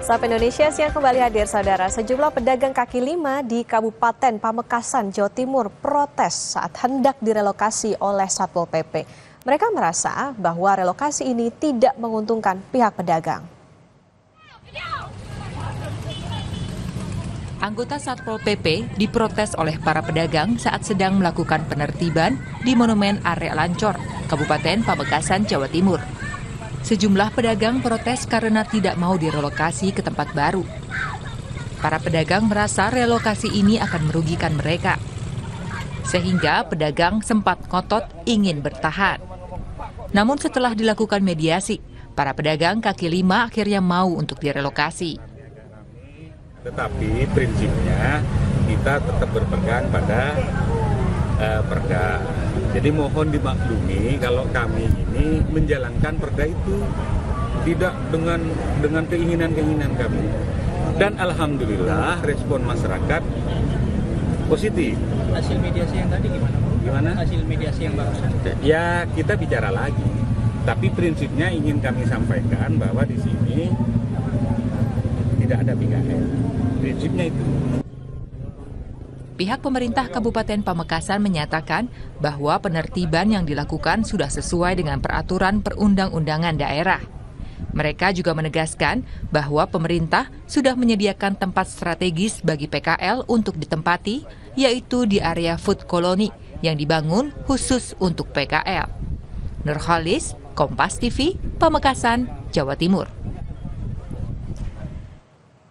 Sapa Indonesia siang kembali hadir saudara. Sejumlah pedagang kaki lima di Kabupaten Pamekasan, Jawa Timur protes saat hendak direlokasi oleh Satpol PP. Mereka merasa bahwa relokasi ini tidak menguntungkan pihak pedagang. Anggota Satpol PP diprotes oleh para pedagang saat sedang melakukan penertiban di Monumen Arek Lancor, Kabupaten Pamekasan, Jawa Timur. Sejumlah pedagang protes karena tidak mau direlokasi ke tempat baru. Para pedagang merasa relokasi ini akan merugikan mereka. Sehingga pedagang sempat ngotot ingin bertahan. Namun setelah dilakukan mediasi, para pedagang kaki lima akhirnya mau untuk direlokasi. Tetapi prinsipnya kita tetap berpegang pada perda. Jadi mohon dimaklumi kalau kami ini menjalankan perda itu tidak dengan keinginan kami. Dan alhamdulillah respon masyarakat positif. Hasil mediasi yang tadi gimana? Gimana? Hasil mediasi yang barusan. Ya kita bicara lagi. Tapi prinsipnya ingin kami sampaikan bahwa di sini tidak ada PKL. Prinsipnya itu. Pihak pemerintah Kabupaten Pamekasan menyatakan bahwa penertiban yang dilakukan sudah sesuai dengan peraturan perundang-undangan daerah. Mereka juga menegaskan bahwa pemerintah sudah menyediakan tempat strategis bagi PKL untuk ditempati, yaitu di area food colony yang dibangun khusus untuk PKL. Nurholis, Kompas TV, Pamekasan, Jawa Timur.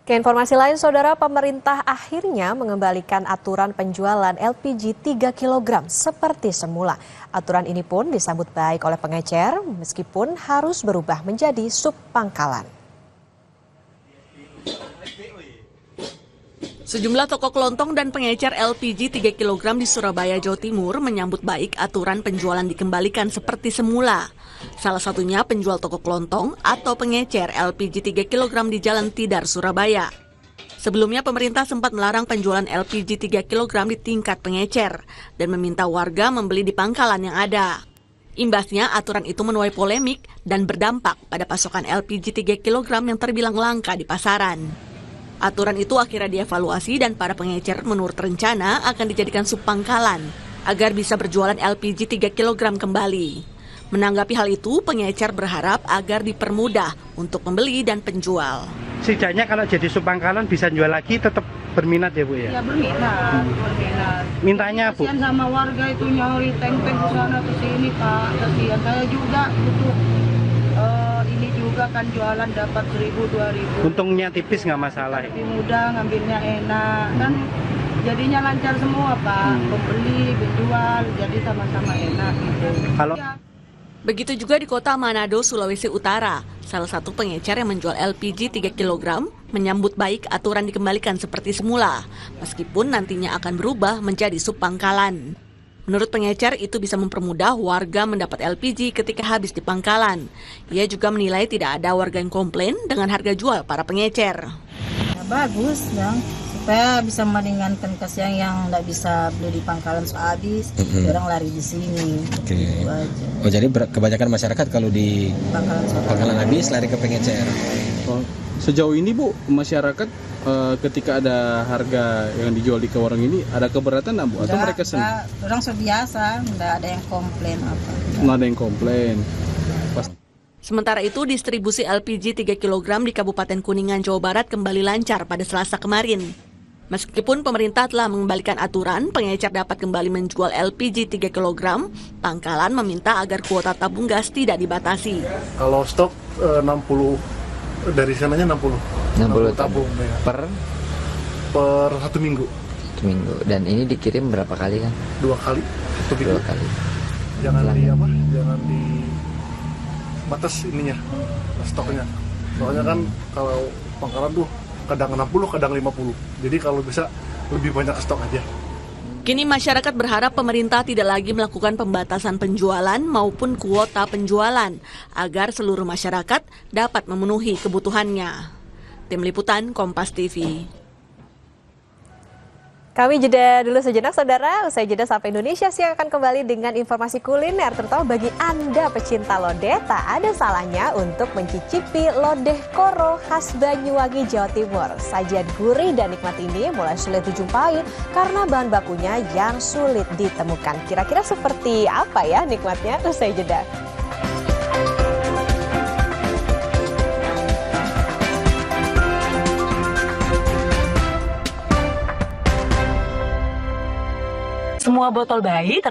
Ke informasi lain, saudara, pemerintah akhirnya mengembalikan aturan penjualan LPG 3 kg seperti semula. Aturan ini pun disambut baik oleh pengecer meskipun harus berubah menjadi sub pangkalan. Sejumlah toko kelontong dan pengecer LPG 3 kg di Surabaya, Jawa Timur menyambut baik aturan penjualan dikembalikan seperti semula. Salah satunya penjual toko kelontong atau pengecer LPG 3 kg di Jalan Tidar, Surabaya. Sebelumnya pemerintah sempat melarang penjualan LPG 3 kg di tingkat pengecer dan meminta warga membeli di pangkalan yang ada. Imbasnya aturan itu menuai polemik dan berdampak pada pasokan LPG 3 kg yang terbilang langka di pasaran. Aturan itu akhirnya dievaluasi dan para pengecer menurut rencana akan dijadikan sub pangkalan agar bisa berjualan LPG 3 kg kembali. Menanggapi hal itu, pengecer berharap agar dipermudah untuk pembeli dan penjual. Setidaknya kalau jadi sub pangkalan bisa jual lagi, tetap berminat ya Bu ya? Ya berminat. Mintanya Bu? Kasihan sama warga itu nyari tank-tank ke sana ke sini Pak. Kasihan saya juga butuh ini juga kan jualan dapat 1.000-2.000. Untungnya tipis nggak masalah ya? Lebih mudah, ngambilnya enak kan. Jadinya lancar semua Pak. Pembeli, penjual, jadi sama-sama enak gitu. Kalau Begitu juga di kota Manado, Sulawesi Utara. Salah satu pengecer yang menjual LPG 3 kg menyambut baik aturan dikembalikan seperti semula, meskipun nantinya akan berubah menjadi sub pangkalan. Menurut pengecer, itu bisa mempermudah warga mendapat LPG ketika habis di pangkalan. Ia juga menilai tidak ada warga yang komplain dengan harga jual para pengecer. Ya, bagus Bang. Supaya bisa meringankan kasihan yang nggak bisa beli di pangkalan habis, orang lari di sini. Oke. Gitu aja. Oh jadi kebanyakan masyarakat kalau di pangkalan habis lari ke pengecer. Oh, sejauh ini Bu, masyarakat ketika ada harga yang dijual di warung ini ada keberatan nggak Bu? Atau mereka senang? Orang biasa, nggak ada yang komplain apa. Nggak ada yang komplain. Sementara itu, distribusi LPG 3 kg di Kabupaten Kuningan, Jawa Barat kembali lancar pada Selasa kemarin. Meskipun pemerintah telah mengembalikan aturan, pengecer dapat kembali menjual LPG 3 kg, pangkalan meminta agar kuota tabung gas tidak dibatasi. Kalau stok 60, dari sananya 60 tabung ya. Per 1 minggu. 1 minggu. Dan ini dikirim berapa kali kan? 2 kali. 2 kali. Jangan di batas ininya, stoknya. Soalnya kan kalau pangkalan tuh kadang 60, kadang 50. Jadi kalau bisa lebih banyak stok aja. Kini masyarakat berharap pemerintah tidak lagi melakukan pembatasan penjualan maupun kuota penjualan agar seluruh masyarakat dapat memenuhi kebutuhannya. Tim Liputan Kompas TV. Kami jeda dulu sejenak, saudara. Usai jeda sampai Indonesia Siang akan kembali dengan informasi kuliner, terutama bagi Anda pecinta lodeh. Tak ada salahnya untuk mencicipi lodeh koro khas Banyuwangi, Jawa Timur. Sajian gurih dan nikmat ini mulai sulit dijumpai karena bahan bakunya yang sulit ditemukan. Kira-kira seperti apa ya nikmatnya? Usai jeda. Semua botol bayi